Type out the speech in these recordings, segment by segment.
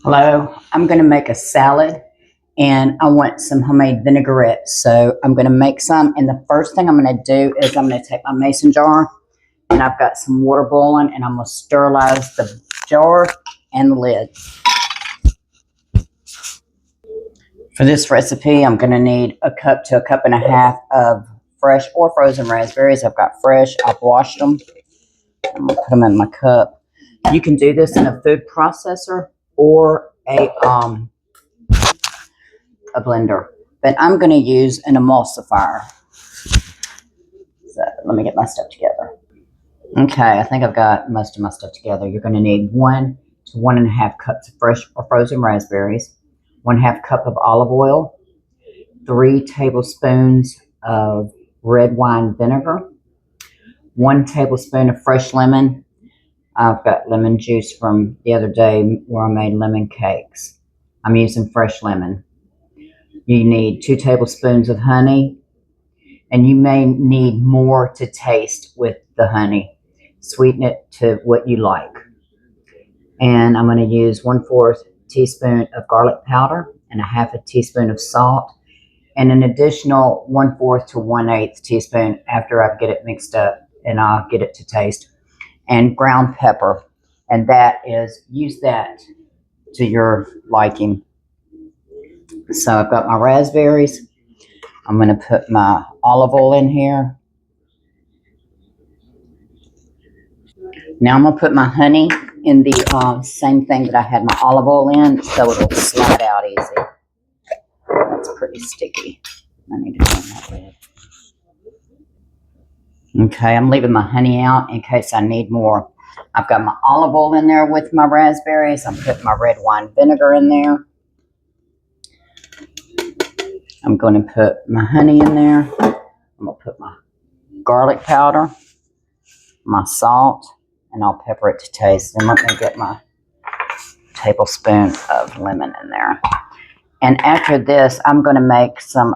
Hello, I'm going to make a salad and I want some homemade vinaigrette. So I'm going to make some, and the first thing I'm going to do is I'm going to take my mason jar and I've got some water boiling and I'm going to sterilize the jar and the lid. For this recipe, I'm going to need a cup to a cup and a half of fresh or frozen raspberries. I've got fresh, I've washed them. I'm going to put them in my cup. You can do this in a food processor or a blender, but I'm going to use an emulsifier. So let me get my stuff together. Okay, I think I've got most of my stuff together. You're going to need 1 to 1.5 cups of fresh or frozen raspberries, 1/2 cup of olive oil, 3 tablespoons of red wine vinegar, 1 tablespoon of fresh lemon. I've got lemon juice from the other day where I made lemon cakes. I'm using fresh lemon. You need 2 tablespoons of honey, and you may need more to taste with the honey. Sweeten it to what you like. And I'm going to use 1/4 teaspoon of garlic powder and 1/2 teaspoon of salt, and an additional 1/4 to 1/8 teaspoon after I get it mixed up and I'll get it to taste, and ground pepper. And that is, use that to your liking. So I've got my raspberries. I'm going to put my olive oil in here. Now I'm going to put my honey in the same thing that I had my olive oil in, so it'll slide out easy. That's pretty sticky. I need to turn that lid. Okay, I'm leaving my honey out in case I need more. I've got my olive oil in there with my raspberries. I'm putting my red wine vinegar in there. I'm going to put my honey in there. I'm going to put my garlic powder, my salt, and I'll pepper it to taste. And let me get my tablespoon of lemon in there. And after this, I'm going to make some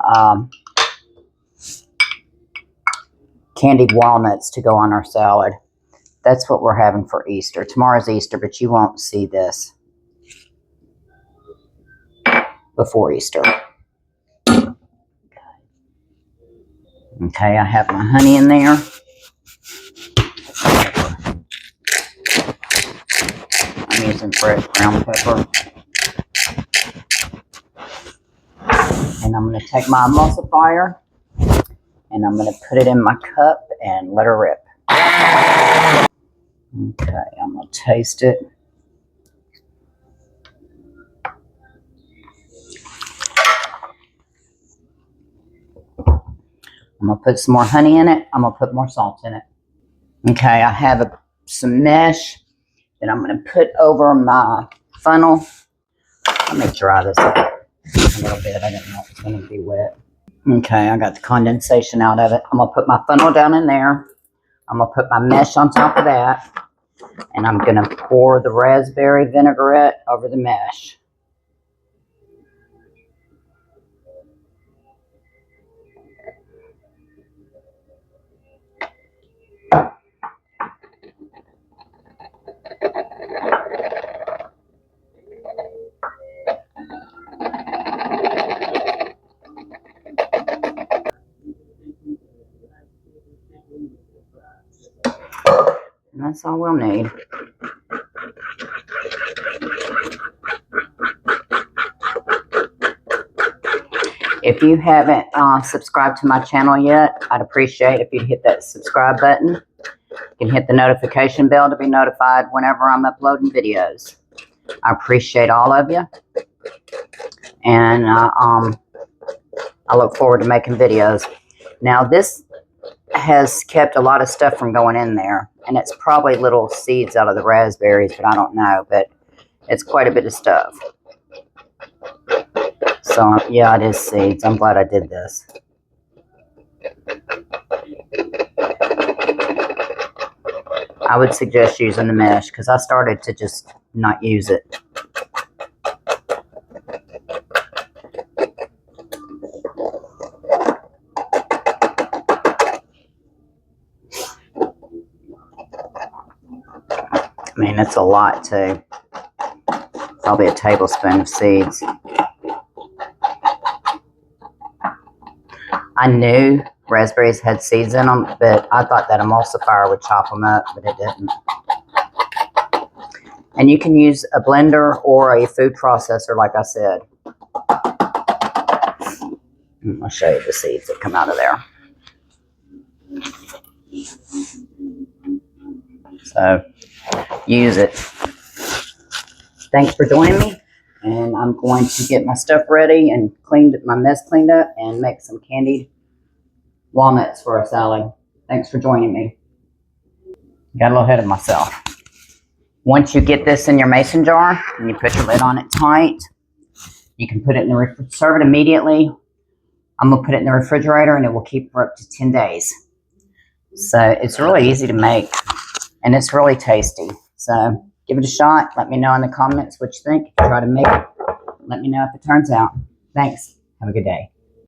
candied walnuts to go on our salad. That's what we're having for Easter. Tomorrow's Easter, but you won't see this before Easter. Okay, I have my honey in there. I'm using fresh ground pepper. And I'm going to take my emulsifier and I'm going to put it in my cup and let her rip. Okay, I'm going to taste it. I'm going to put some more honey in it. I'm going to put more salt in it. Okay, I have some mesh that I'm going to put over my funnel. Let me dry this up a little bit. I didn't know it was going to be wet. Okay, I got the condensation out of it. I'm going to put my funnel down in there. I'm going to put my mesh on top of that. And I'm going to pour the raspberry vinaigrette over the mesh. And that's all we'll need. If you haven't subscribed to my channel yet, I'd appreciate if you'd hit that subscribe button. You can hit the notification bell to be notified whenever I'm uploading videos. I appreciate all of you. And I look forward to making videos. Now this has kept a lot of stuff from going in there. And it's probably little seeds out of the raspberries, but I don't know. But it's quite a bit of stuff. So, yeah, it is seeds. I'm glad I did this. I would suggest using the mesh because I started to just not use it. I mean, it's a lot too. Probably a tablespoon of seeds. I knew raspberries had seeds in them, but I thought that emulsifier would chop them up, but it didn't. And you can use a blender or a food processor, like I said. I'll show you the seeds that come out of there. So, use it. Thanks for joining me. And I'm going to get my stuff ready and my mess cleaned up and make some candied walnuts for a salad. Thanks for joining me. Got a little ahead of myself. Once you get this in your mason jar and you put your lid on it tight, you can put it in the serve it immediately. I'm going to put it in the refrigerator and it will keep for up to 10 days. So it's really easy to make and it's really tasty. So give it a shot. Let me know in the comments what you think. Try to make it. Let me know if it turns out. Thanks. Have a good day.